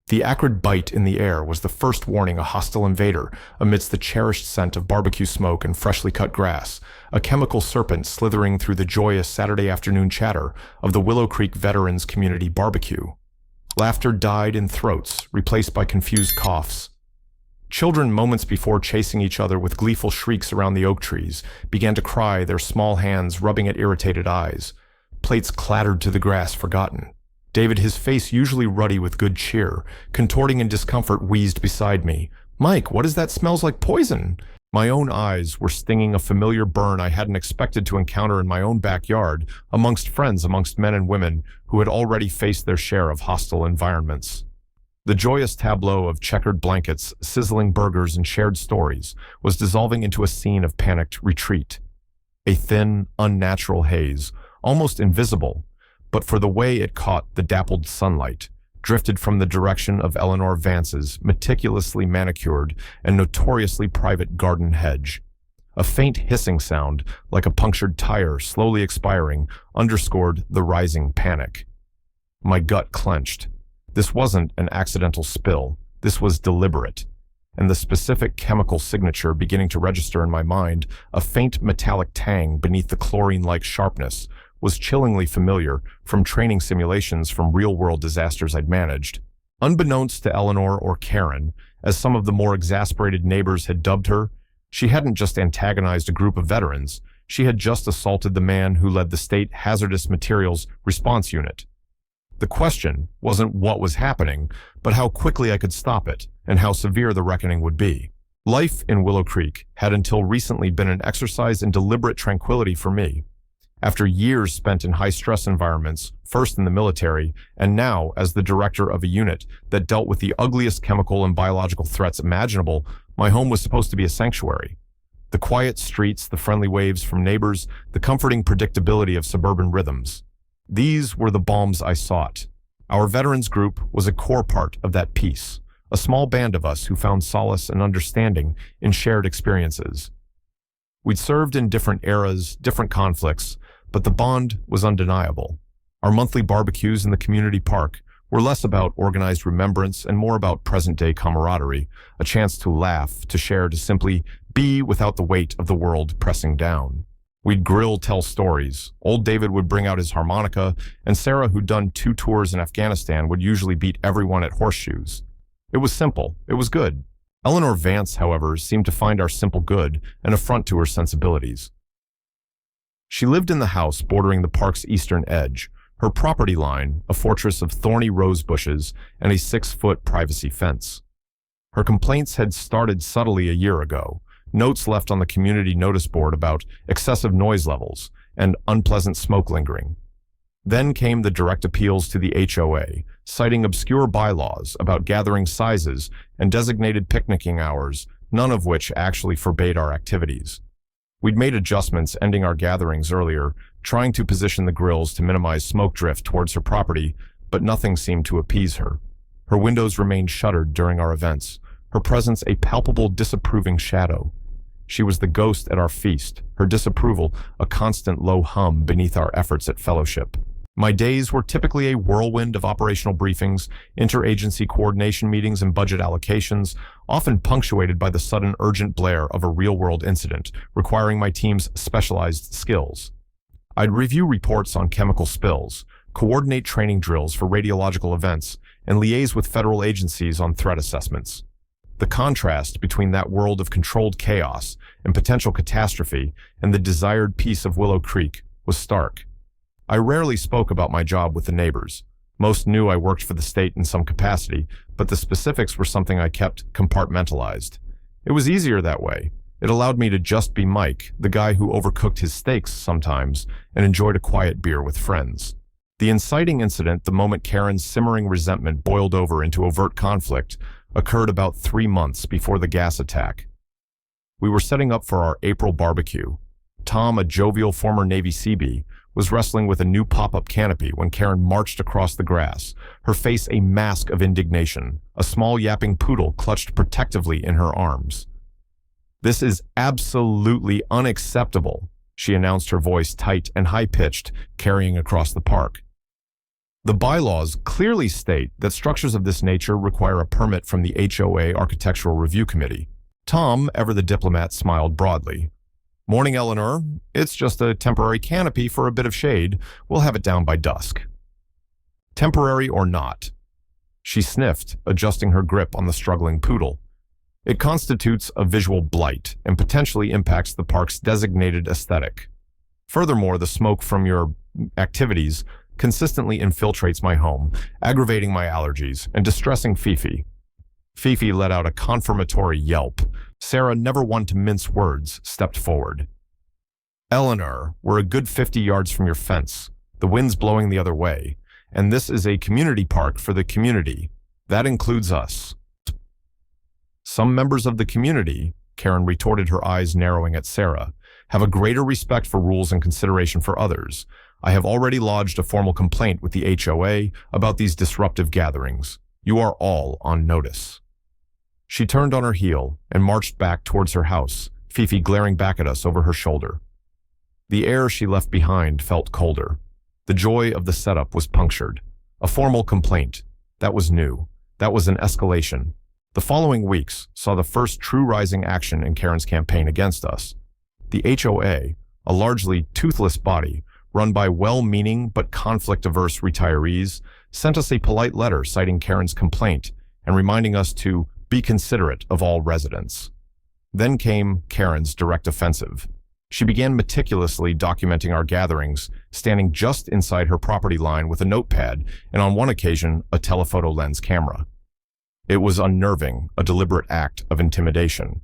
The acrid bite in the air was the first warning a hostile invader amidst the cherished scent of barbecue smoke and freshly cut grass, a chemical serpent slithering through the joyous Saturday afternoon chatter of the Willow Creek Veterans Community Barbecue. Laughter died in throats, replaced by confused coughs. Children, moments before chasing each other with gleeful shrieks around the oak trees, began to cry, their small hands rubbing at irritated eyes. Plates clattered to the grass, forgotten. David, his face usually ruddy with good cheer, contorting in discomfort, wheezed beside me. "Mike, what is that? Smells like poison." My own eyes were stinging a familiar burn I hadn't expected to encounter in my own backyard, amongst friends, amongst men and women who had already faced their share of hostile environments. The joyous tableau of checkered blankets, sizzling burgers, and shared stories was dissolving into a scene of panicked retreat. A thin, unnatural haze, almost invisible, but for the way it caught the dappled sunlight, drifted from the direction of Eleanor Vance's meticulously manicured and notoriously private garden hedge. A faint hissing sound, like a punctured tire slowly expiring, underscored the rising panic. My gut clenched. This wasn't an accidental spill. This was deliberate. And the specific chemical signature beginning to register in my mind, a faint metallic tang beneath the chlorine-like sharpness, was chillingly familiar from training simulations from real-world disasters I'd managed. Unbeknownst to Eleanor or Karen, as some of the more exasperated neighbors had dubbed her, she hadn't just antagonized a group of veterans, she had just assaulted the man who led the State Hazardous Materials Response Unit. The question wasn't what was happening, but how quickly I could stop it, and how severe the reckoning would be. Life in Willow Creek had until recently been an exercise in deliberate tranquility for me. After years spent in high-stress environments, first in the military, and now as the director of a unit that dealt with the ugliest chemical and biological threats imaginable, my home was supposed to be a sanctuary. The quiet streets, the friendly waves from neighbors, the comforting predictability of suburban rhythms. These were the balms I sought. Our veterans group was a core part of that peace, a small band of us who found solace and understanding in shared experiences. We'd served in different eras, different conflicts, but the bond was undeniable. Our monthly barbecues in the community park were less about organized remembrance and more about present-day camaraderie, a chance to laugh, to share, to simply be without the weight of the world pressing down. We'd grill, tell stories. Old David would bring out his harmonica, and Sarah, who'd done 2 tours in Afghanistan, would usually beat everyone at horseshoes. It was simple. It was good. Eleanor Vance, however, seemed to find our simple good an affront to her sensibilities. She lived in the house bordering the park's eastern edge, her property line a fortress of thorny rose bushes and a 6-foot privacy fence. Her complaints had started subtly a year ago, notes left on the community notice board about excessive noise levels and unpleasant smoke lingering. Then came the direct appeals to the HOA, citing obscure bylaws about gathering sizes and designated picnicking hours, none of which actually forbade our activities. We'd made adjustments, ending our gatherings earlier, trying to position the grills to minimize smoke drift towards her property, but nothing seemed to appease her. Her windows remained shuttered during our events, her presence a palpable disapproving shadow. She was the ghost at our feast, her disapproval a constant low hum beneath our efforts at fellowship. My days were typically a whirlwind of operational briefings, interagency coordination meetings, and budget allocations, often punctuated by the sudden urgent blare of a real-world incident, requiring my team's specialized skills. I'd review reports on chemical spills, coordinate training drills for radiological events, and liaise with federal agencies on threat assessments. The contrast between that world of controlled chaos and potential catastrophe and the desired peace of Willow Creek was stark. I rarely spoke about my job with the neighbors. Most knew I worked for the state in some capacity, but the specifics were something I kept compartmentalized. It was easier that way. It allowed me to just be Mike, the guy who overcooked his steaks sometimes and enjoyed a quiet beer with friends. The inciting incident, the moment Karen's simmering resentment boiled over into overt conflict, occurred about 3 months before the gas attack. We were setting up for our April barbecue. Tom, a jovial former Navy Seabee, was wrestling with a new pop-up canopy when Karen marched across the grass, her face a mask of indignation, a small yapping poodle clutched protectively in her arms. "This is absolutely unacceptable," she announced, her voice tight and high-pitched, carrying across the park. The bylaws clearly state that structures of this nature require a permit from the HOA Architectural Review Committee. Tom, ever the diplomat, smiled broadly. "Morning, Eleanor. It's just a temporary canopy for a bit of shade. We'll have it down by dusk." Temporary or not? She sniffed, adjusting her grip on the struggling poodle. It constitutes a visual blight and potentially impacts the park's designated aesthetic. Furthermore, the smoke from your activities consistently infiltrates my home, aggravating my allergies and distressing Fifi. Fifi let out a confirmatory yelp. Sarah, never one to mince words, stepped forward. "Eleanor, we're a good 50 yards from your fence. The wind's blowing the other way, and this is a community park for the community. That includes us." "Some members of the community," Karen retorted, her eyes narrowing at Sarah, "have a greater respect for rules and consideration for others. I have already lodged a formal complaint with the HOA about these disruptive gatherings. You are all on notice." She turned on her heel and marched back towards her house, Fifi glaring back at us over her shoulder. The air she left behind felt colder. The joy of the setup was punctured. A formal complaint. That was new. That was an escalation. The following weeks saw the first true rising action in Karen's campaign against us. The HOA, a largely toothless body run by well-meaning but conflict-averse retirees, sent us a polite letter citing Karen's complaint and reminding us to be considerate of all residents. Then came Karen's direct offensive. She began meticulously documenting our gatherings, standing just inside her property line with a notepad and on one occasion a telephoto lens camera. It was unnerving, a deliberate act of intimidation.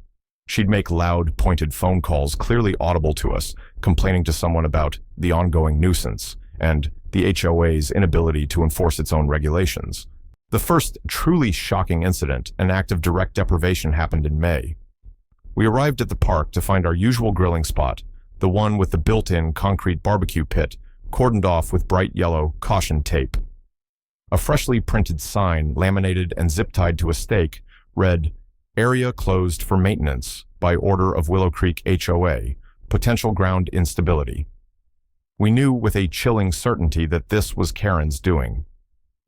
She'd make loud, pointed phone calls clearly audible to us, complaining to someone about the ongoing nuisance and the HOA's inability to enforce its own regulations. The first truly shocking incident, an act of direct deprivation, happened in May. We arrived at the park to find our usual grilling spot, the one with the built-in concrete barbecue pit, cordoned off with bright yellow caution tape. A freshly printed sign, laminated and zip-tied to a stake, read, "Area closed for maintenance by order of Willow Creek HOA, potential ground instability." We knew with a chilling certainty that this was Karen's doing.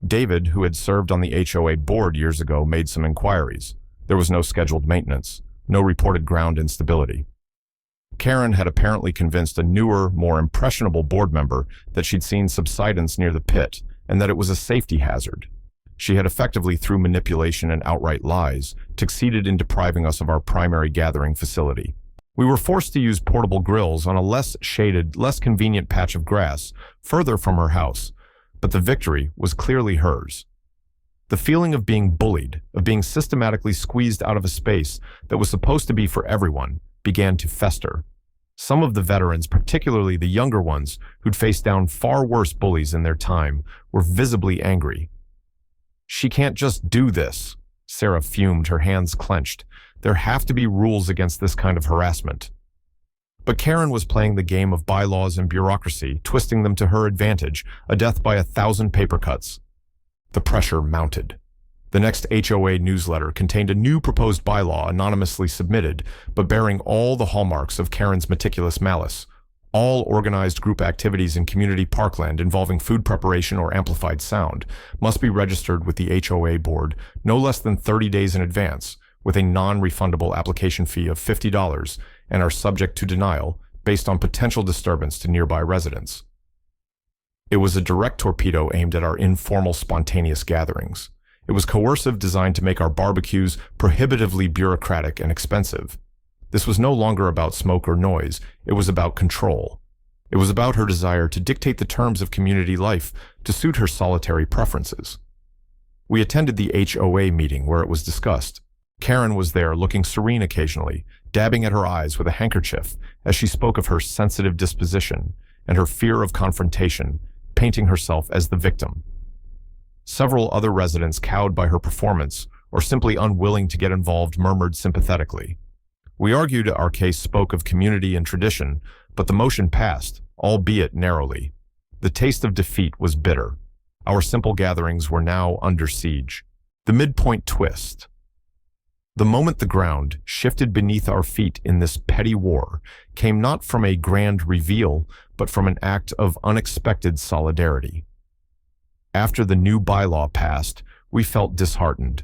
David, who had served on the HOA board years ago, made some inquiries. There was no scheduled maintenance, no reported ground instability. Karen had apparently convinced a newer, more impressionable board member that she'd seen subsidence near the pit and that it was a safety hazard. She had effectively, through manipulation and outright lies, succeeded in depriving us of our primary gathering facility. We were forced to use portable grills on a less shaded, less convenient patch of grass further from her house, but the victory was clearly hers. The feeling of being bullied, of being systematically squeezed out of a space that was supposed to be for everyone, began to fester. Some of the veterans, particularly the younger ones who'd faced down far worse bullies in their time, were visibly angry. "She can't just do this," Sarah fumed, her hands clenched. "There have to be rules against this kind of harassment." But Karen was playing the game of bylaws and bureaucracy, twisting them to her advantage, a death by 1,000 paper cuts. The pressure mounted. The next HOA newsletter contained a new proposed bylaw anonymously submitted, but bearing all the hallmarks of Karen's meticulous malice. All organized group activities in community parkland involving food preparation or amplified sound must be registered with the HOA board no less than 30 days in advance, with a non-refundable application fee of $50, and are subject to denial based on potential disturbance to nearby residents. It was a direct torpedo aimed at our informal, spontaneous gatherings. It was coercive, designed to make our barbecues prohibitively bureaucratic and expensive. This was no longer about smoke or noise. It was about control. It was about her desire to dictate the terms of community life to suit her solitary preferences. We attended the HOA meeting where it was discussed. Karen was there, looking serene occasionally, dabbing at her eyes with a handkerchief as she spoke of her sensitive disposition and her fear of confrontation, painting herself as the victim. Several other residents, cowed by her performance or simply unwilling to get involved, murmured sympathetically. We argued our case spoke of community and tradition, but the motion passed, albeit narrowly. The taste of defeat was bitter. Our simple gatherings were now under siege. The midpoint twist. The moment the ground shifted beneath our feet in this petty war came not from a grand reveal, but from an act of unexpected solidarity. After the new bylaw passed, we felt disheartened.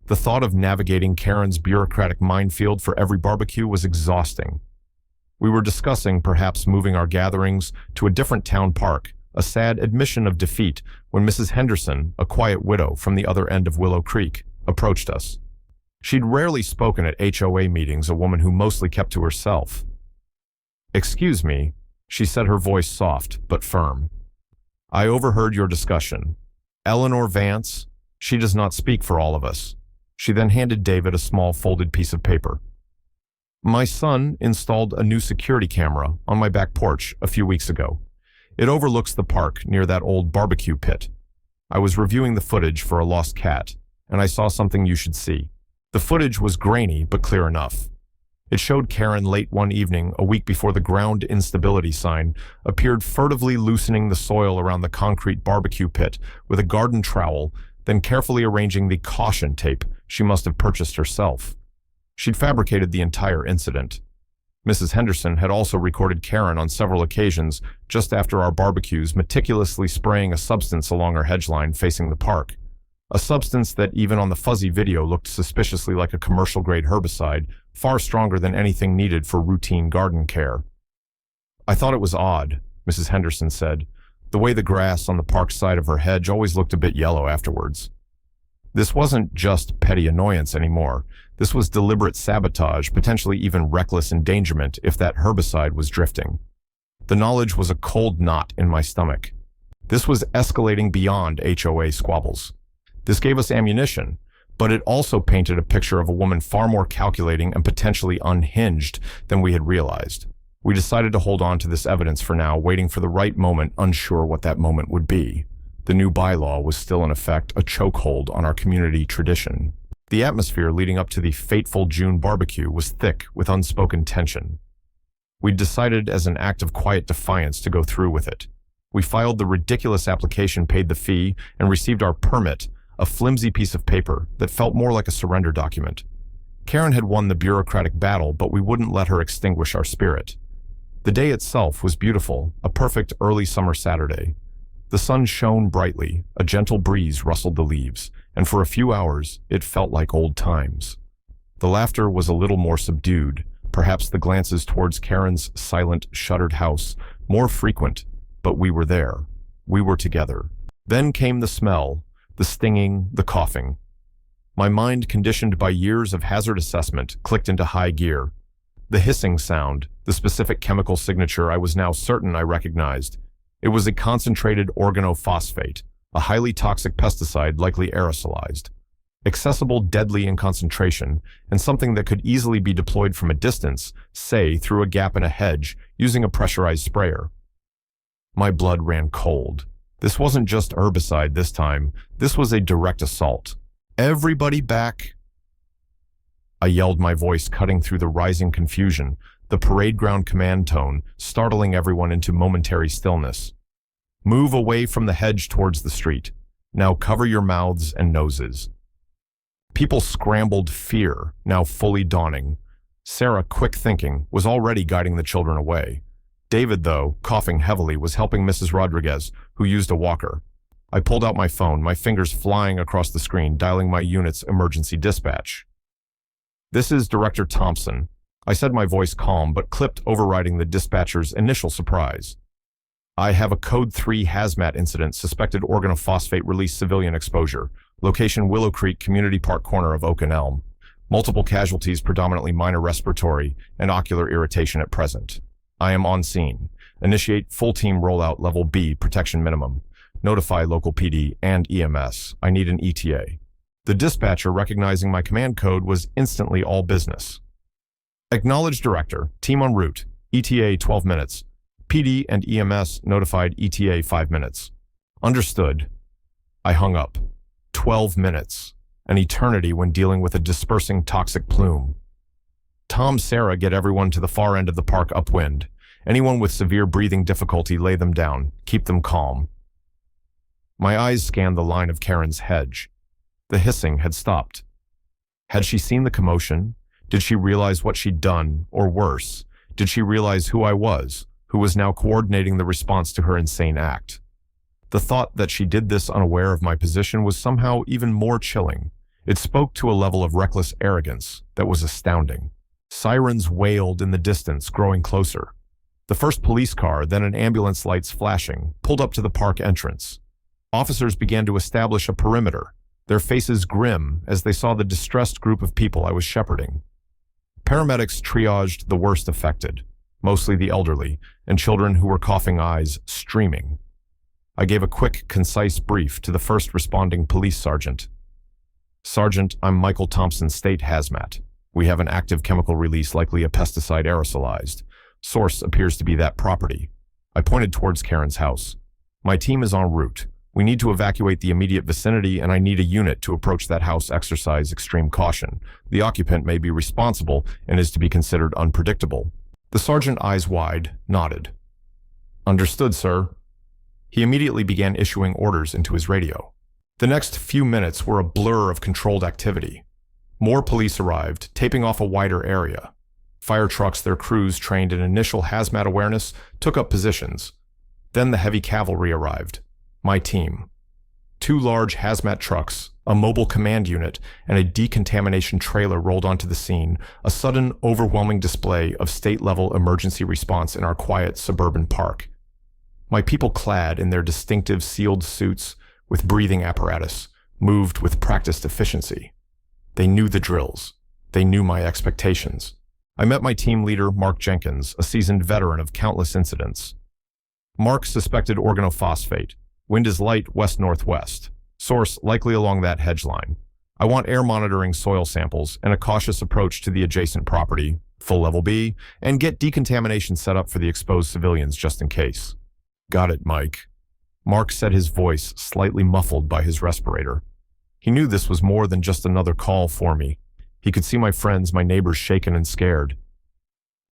The thought of navigating Karen's bureaucratic minefield for every barbecue was exhausting. We were discussing perhaps moving our gatherings to a different town park, a sad admission of defeat when Mrs. Henderson, a quiet widow from the other end of Willow Creek, approached us. She'd rarely spoken at HOA meetings, a woman who mostly kept to herself. "Excuse me," she said, her voice soft but firm. "I overheard your discussion. Eleanor Vance, she does not speak for all of us." She then handed David a small folded piece of paper. "My son installed a new security camera on my back porch a few weeks ago. It overlooks the park near that old barbecue pit. I was reviewing the footage for a lost cat, and I saw something you should see." The footage was grainy but clear enough. It showed Karen late one evening, a week before the ground instability sign appeared, furtively loosening the soil around the concrete barbecue pit with a garden trowel, then carefully arranging the caution tape she must have purchased herself. She'd fabricated the entire incident. Mrs. Henderson had also recorded Karen on several occasions just after our barbecues, meticulously spraying a substance along our hedge line facing the park. A substance that, even on the fuzzy video, looked suspiciously like a commercial-grade herbicide, far stronger than anything needed for routine garden care. "I thought it was odd," Mrs. Henderson said. "The way the grass on the park side of her hedge always looked a bit yellow afterwards." This wasn't just petty annoyance anymore. This was deliberate sabotage, potentially even reckless endangerment if that herbicide was drifting. The knowledge was a cold knot in my stomach. This was escalating beyond HOA squabbles. This gave us ammunition, but it also painted a picture of a woman far more calculating and potentially unhinged than we had realized. We decided to hold on to this evidence for now, waiting for the right moment, unsure what that moment would be. The new bylaw was still in effect, a chokehold on our community tradition. The atmosphere leading up to the fateful June barbecue was thick with unspoken tension. We'd decided as an act of quiet defiance to go through with it. We filed the ridiculous application, paid the fee, and received our permit, a flimsy piece of paper that felt more like a surrender document. Karen had won the bureaucratic battle, but we wouldn't let her extinguish our spirit. The day itself was beautiful, a perfect early summer Saturday. The sun shone brightly, a gentle breeze rustled the leaves, and for a few hours it felt like old times. The laughter was a little more subdued, perhaps the glances towards Karen's silent, shuttered house more frequent, but we were there. We were together. Then came the smell, the stinging, the coughing. My mind, conditioned by years of hazard assessment, clicked into high gear. The hissing sound, the specific chemical signature I was now certain I recognized. It was a concentrated organophosphate, a highly toxic pesticide likely aerosolized. Accessible, deadly in concentration, and something that could easily be deployed from a distance, say through a gap in a hedge, using a pressurized sprayer. My blood ran cold. This wasn't just herbicide this time. This was a direct assault. "Everybody back!" I yelled, my voice cutting through the rising confusion, the parade ground command tone startling everyone into momentary stillness. "Move away from the hedge towards the street. Now cover your mouths and noses." People scrambled, fear now fully dawning. Sarah, quick thinking, was already guiding the children away. David, though, coughing heavily, was helping Mrs. Rodriguez, who used a walker. I pulled out my phone, my fingers flying across the screen, dialing my unit's emergency dispatch. "This is Director Thompson," I said, my voice calm but clipped, overriding the dispatcher's initial surprise. "I have a Code 3 hazmat incident, suspected organophosphate release, civilian exposure. Location Willow Creek, Community Park corner of Oak and Elm. Multiple casualties, predominantly minor respiratory and ocular irritation at present. I am on scene. Initiate full team rollout, level B, protection minimum. Notify local PD and EMS. I need an ETA." The dispatcher, recognizing my command code, was instantly all business. "Acknowledged, Director. Team en route. ETA 12 minutes. PD and EMS notified, ETA 5 minutes. Understood." I hung up. 12 minutes. An eternity when dealing with a dispersing toxic plume. "Tom, Sarah, get everyone to the far end of the park upwind. Anyone with severe breathing difficulty, lay them down. Keep them calm." My eyes scanned the line of Karen's hedge. The hissing had stopped. Had she seen the commotion? Did she realize what she'd done, or worse, did she realize who I was, who was now coordinating the response to her insane act? The thought that she did this unaware of my position was somehow even more chilling. It spoke to a level of reckless arrogance that was astounding. Sirens wailed in the distance, growing closer. The first police car, then an ambulance lights flashing, pulled up to the park entrance. Officers began to establish a perimeter, their faces grim as they saw the distressed group of people I was shepherding. Paramedics triaged the worst affected, mostly the elderly, and children who were coughing eyes streaming. I gave a quick, concise brief to the first responding police sergeant. "Sergeant, I'm Michael Thompson, State Hazmat. We have an active chemical release, likely a pesticide aerosolized. Source appears to be that property." I pointed towards Karen's house. "My team is en route. We need to evacuate the immediate vicinity, and I need a unit to approach that house. Exercise extreme caution. The occupant may be responsible and is to be considered unpredictable." The sergeant, eyes wide, nodded. "Understood, sir." He immediately began issuing orders into his radio. The next few minutes were a blur of controlled activity. More police arrived, taping off a wider area. Fire trucks, their crews trained in initial hazmat awareness, took up positions. Then the heavy cavalry arrived. My team. 2 large hazmat trucks, a mobile command unit, and a decontamination trailer rolled onto the scene, a sudden, overwhelming display of state-level emergency response in our quiet suburban park. My people, clad in their distinctive sealed suits with breathing apparatus, moved with practiced efficiency. They knew the drills. They knew my expectations. I met my team leader, Mark Jenkins, a seasoned veteran of countless incidents. Mark suspected organophosphate. Wind is light west-northwest. Source likely along that hedge line. I want air monitoring soil samples and a cautious approach to the adjacent property, full level B, and get decontamination set up for the exposed civilians just in case. Got it, Mike. Mark said, his voice slightly muffled by his respirator. He knew this was more than just another call for me. He could see my friends, my neighbors, shaken and scared.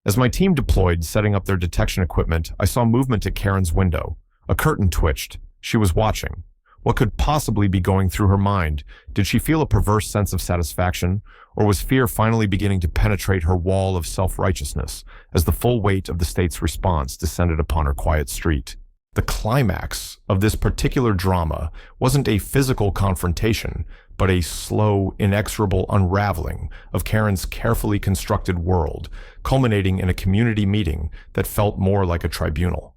As my team deployed, setting up their detection equipment, I saw movement at Karen's window. A curtain twitched. She was watching. What could possibly be going through her mind? Did she feel a perverse sense of satisfaction, or was fear finally beginning to penetrate her wall of self-righteousness as the full weight of the state's response descended upon her quiet street? The climax of this particular drama wasn't a physical confrontation, but a slow, inexorable unraveling of Karen's carefully constructed world, culminating in a community meeting that felt more like a tribunal.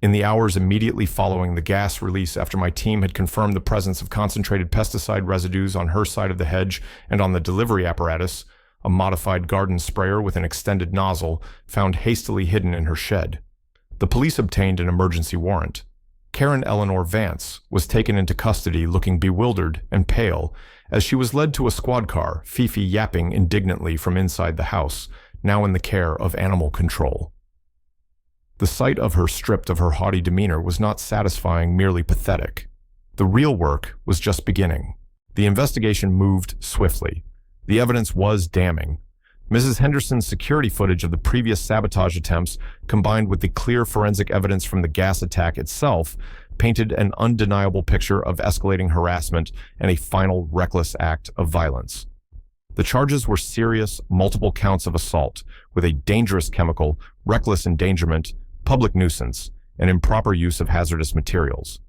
In the hours immediately following the gas release, after my team had confirmed the presence of concentrated pesticide residues on her side of the hedge and on the delivery apparatus, a modified garden sprayer with an extended nozzle found hastily hidden in her shed, the police obtained an emergency warrant. Karen Eleanor Vance was taken into custody looking bewildered and pale as she was led to a squad car, Fifi yapping indignantly from inside the house, now in the care of animal control. The sight of her stripped of her haughty demeanor was not satisfying, merely pathetic. The real work was just beginning. The investigation moved swiftly. The evidence was damning. Mrs. Henderson's security footage of the previous sabotage attempts, combined with the clear forensic evidence from the gas attack itself, painted an undeniable picture of escalating harassment and a final reckless act of violence. The charges were serious, multiple counts of assault with a dangerous chemical, reckless endangerment, public nuisance, and improper use of hazardous materials.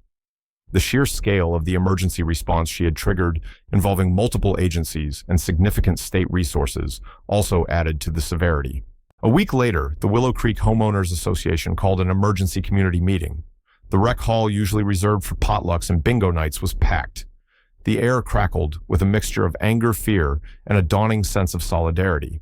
The sheer scale of the emergency response she had triggered, involving multiple agencies and significant state resources, also added to the severity. A week later, the Willow Creek Homeowners Association called an emergency community meeting. The rec hall, usually reserved for potlucks and bingo nights, was packed. The air crackled with a mixture of anger, fear, and a dawning sense of solidarity.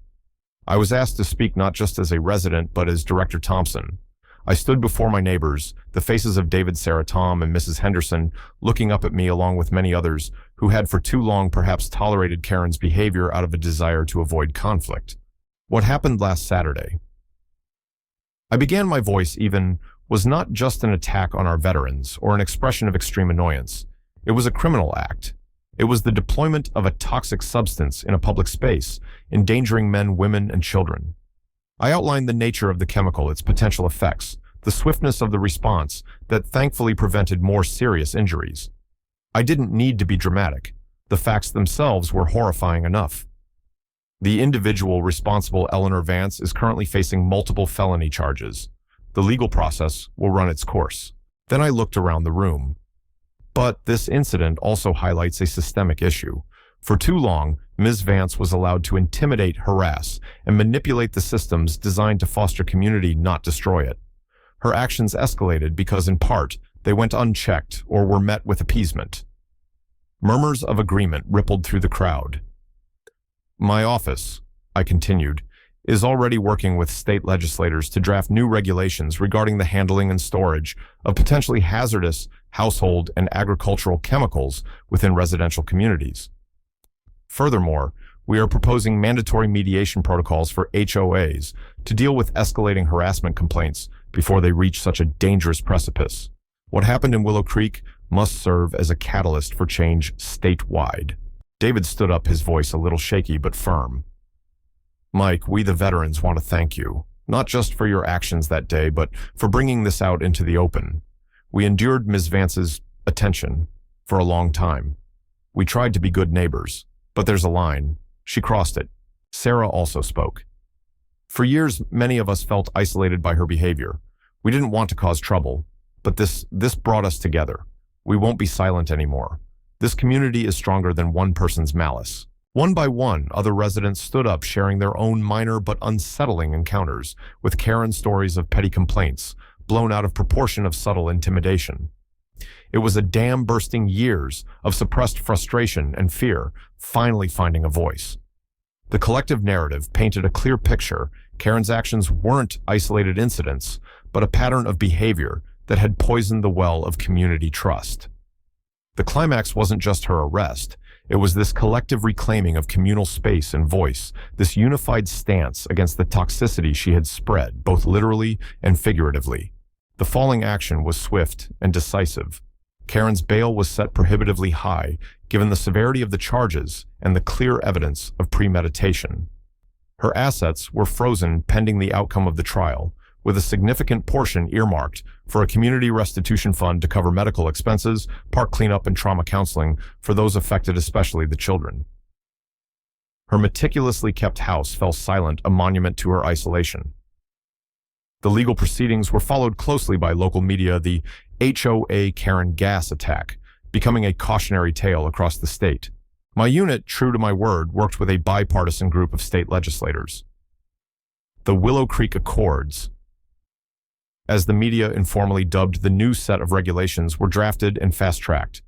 I was asked to speak not just as a resident, but as Director Thompson. I stood before my neighbors, the faces of David, Sarah, Tom, and Mrs. Henderson, looking up at me along with many others who had for too long perhaps tolerated Karen's behavior out of a desire to avoid conflict. What happened last Saturday? I began my voice even was not just an attack on our veterans or an expression of extreme annoyance. It was a criminal act. It was the deployment of a toxic substance in a public space, endangering men, women, and children. I outlined the nature of the chemical, its potential effects, the swiftness of the response that thankfully prevented more serious injuries. I didn't need to be dramatic. The facts themselves were horrifying enough. The individual responsible, Eleanor Vance, is currently facing multiple felony charges. The legal process will run its course. Then I looked around the room. But this incident also highlights a systemic issue. For too long, Ms. Vance was allowed to intimidate, harass, and manipulate the systems designed to foster community, not destroy it. Her actions escalated because, in part, they went unchecked or were met with appeasement. Murmurs of agreement rippled through the crowd. My office, I continued, is already working with state legislators to draft new regulations regarding the handling and storage of potentially hazardous household and agricultural chemicals within residential communities. Furthermore, we are proposing mandatory mediation protocols for HOAs to deal with escalating harassment complaints before they reach such a dangerous precipice. What happened in Willow Creek must serve as a catalyst for change statewide. David stood up, his voice a little shaky but firm. Mike, we the veterans want to thank you, not just for your actions that day, but for bringing this out into the open. We endured Ms. Vance's attention for a long time. We tried to be good neighbors, but there's a line. She crossed it. Sarah also spoke. For years, many of us felt isolated by her behavior. We didn't want to cause trouble, but this brought us together. We won't be silent anymore. This community is stronger than one person's malice. One by one, other residents stood up, sharing their own minor but unsettling encounters, with Karen's stories of petty complaints, blown out of proportion of subtle intimidation. It was a dam bursting years of suppressed frustration and fear, finally finding a voice. The collective narrative painted a clear picture. Karen's actions weren't isolated incidents, but a pattern of behavior that had poisoned the well of community trust. The climax wasn't just her arrest. It was this collective reclaiming of communal space and voice, this unified stance against the toxicity she had spread, both literally and figuratively. The falling action was swift and decisive. Karen's bail was set prohibitively high, given the severity of the charges and the clear evidence of premeditation. Her assets were frozen pending the outcome of the trial, with a significant portion earmarked for a community restitution fund to cover medical expenses, park cleanup, and trauma counseling for those affected, especially the children. Her meticulously kept house fell silent, a monument to her isolation. The legal proceedings were followed closely by local media, the HOA Karen gas attack, becoming a cautionary tale across the state. My unit, true to my word, worked with a bipartisan group of state legislators. The Willow Creek Accords, as the media informally dubbed the new set of regulations, were drafted and fast-tracked.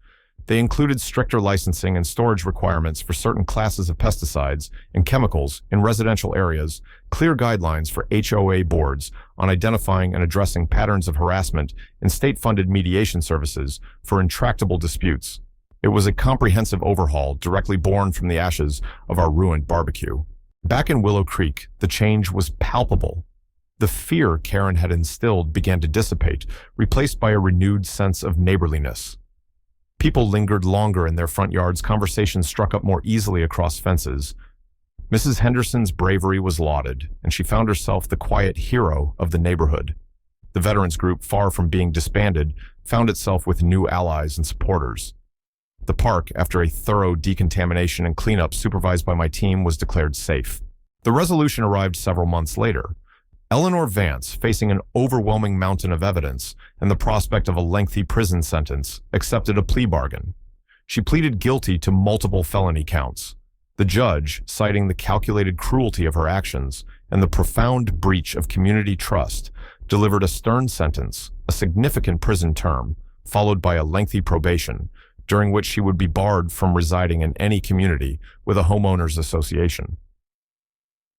They included stricter licensing and storage requirements for certain classes of pesticides and chemicals in residential areas, clear guidelines for HOA boards on identifying and addressing patterns of harassment, and state-funded mediation services for intractable disputes. It was a comprehensive overhaul directly born from the ashes of our ruined barbecue. Back in Willow Creek, the change was palpable. The fear Karen had instilled began to dissipate, replaced by a renewed sense of neighborliness. People lingered longer in their front yards, conversations struck up more easily across fences. Mrs. Henderson's bravery was lauded, and she found herself the quiet hero of the neighborhood. The veterans group, far from being disbanded, found itself with new allies and supporters. The park, after a thorough decontamination and cleanup supervised by my team, was declared safe. The resolution arrived several months later. Eleanor Vance, facing an overwhelming mountain of evidence and the prospect of a lengthy prison sentence, accepted a plea bargain. She pleaded guilty to multiple felony counts. The judge, citing the calculated cruelty of her actions and the profound breach of community trust, delivered a stern sentence, a significant prison term, followed by a lengthy probation, during which she would be barred from residing in any community with a homeowners association.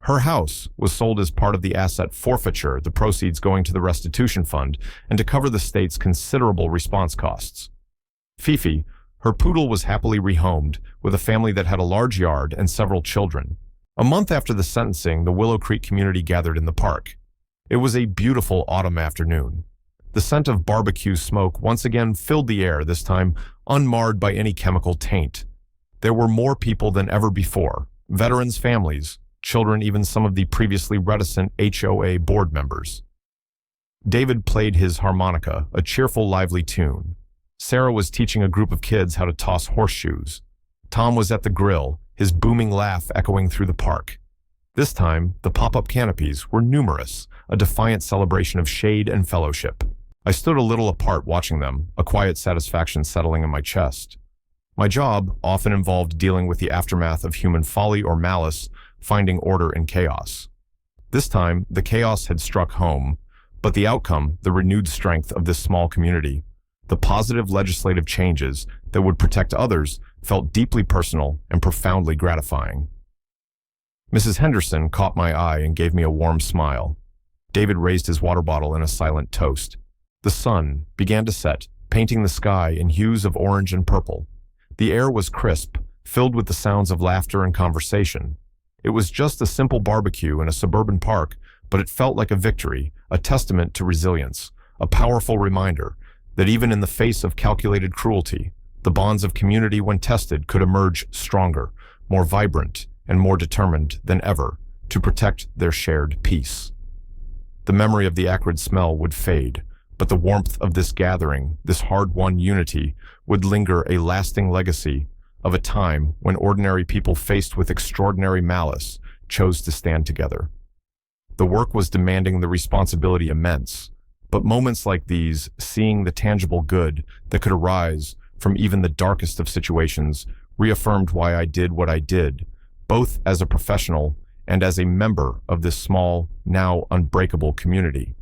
Her house was sold as part of the asset forfeiture, the proceeds going to the restitution fund and to cover the state's considerable response costs. Fifi, her poodle, was happily rehomed with a family that had a large yard and several children. A month after the sentencing, the Willow Creek community gathered in the park. It was a beautiful autumn afternoon. The scent of barbecue smoke once again filled the air, this time unmarred by any chemical taint. There were more people than ever before, veterans' families, children, even some of the previously reticent HOA board members. David played his harmonica, a cheerful, lively tune. Sarah was teaching a group of kids how to toss horseshoes. Tom was at the grill, his booming laugh echoing through the park. This time, the pop-up canopies were numerous, a defiant celebration of shade and fellowship. I stood a little apart watching them, a quiet satisfaction settling in my chest. My job often involved dealing with the aftermath of human folly or malice, finding order in chaos. This time, the chaos had struck home, but the outcome, the renewed strength of this small community, the positive legislative changes that would protect others, felt deeply personal and profoundly gratifying. Mrs. Henderson caught my eye and gave me a warm smile. David raised his water bottle in a silent toast. The sun began to set, painting the sky in hues of orange and purple. The air was crisp, filled with the sounds of laughter and conversation. It was just a simple barbecue in a suburban park, but it felt like a victory, a testament to resilience, a powerful reminder that even in the face of calculated cruelty, the bonds of community, when tested, could emerge stronger, more vibrant, and more determined than ever to protect their shared peace. The memory of the acrid smell would fade, but the warmth of this gathering, this hard-won unity, would linger, a lasting legacy of a time when ordinary people faced with extraordinary malice chose to stand together. The work was demanding, the responsibility immense, but moments like these, seeing the tangible good that could arise from even the darkest of situations, reaffirmed why I did what I did, both as a professional and as a member of this small, now unbreakable community.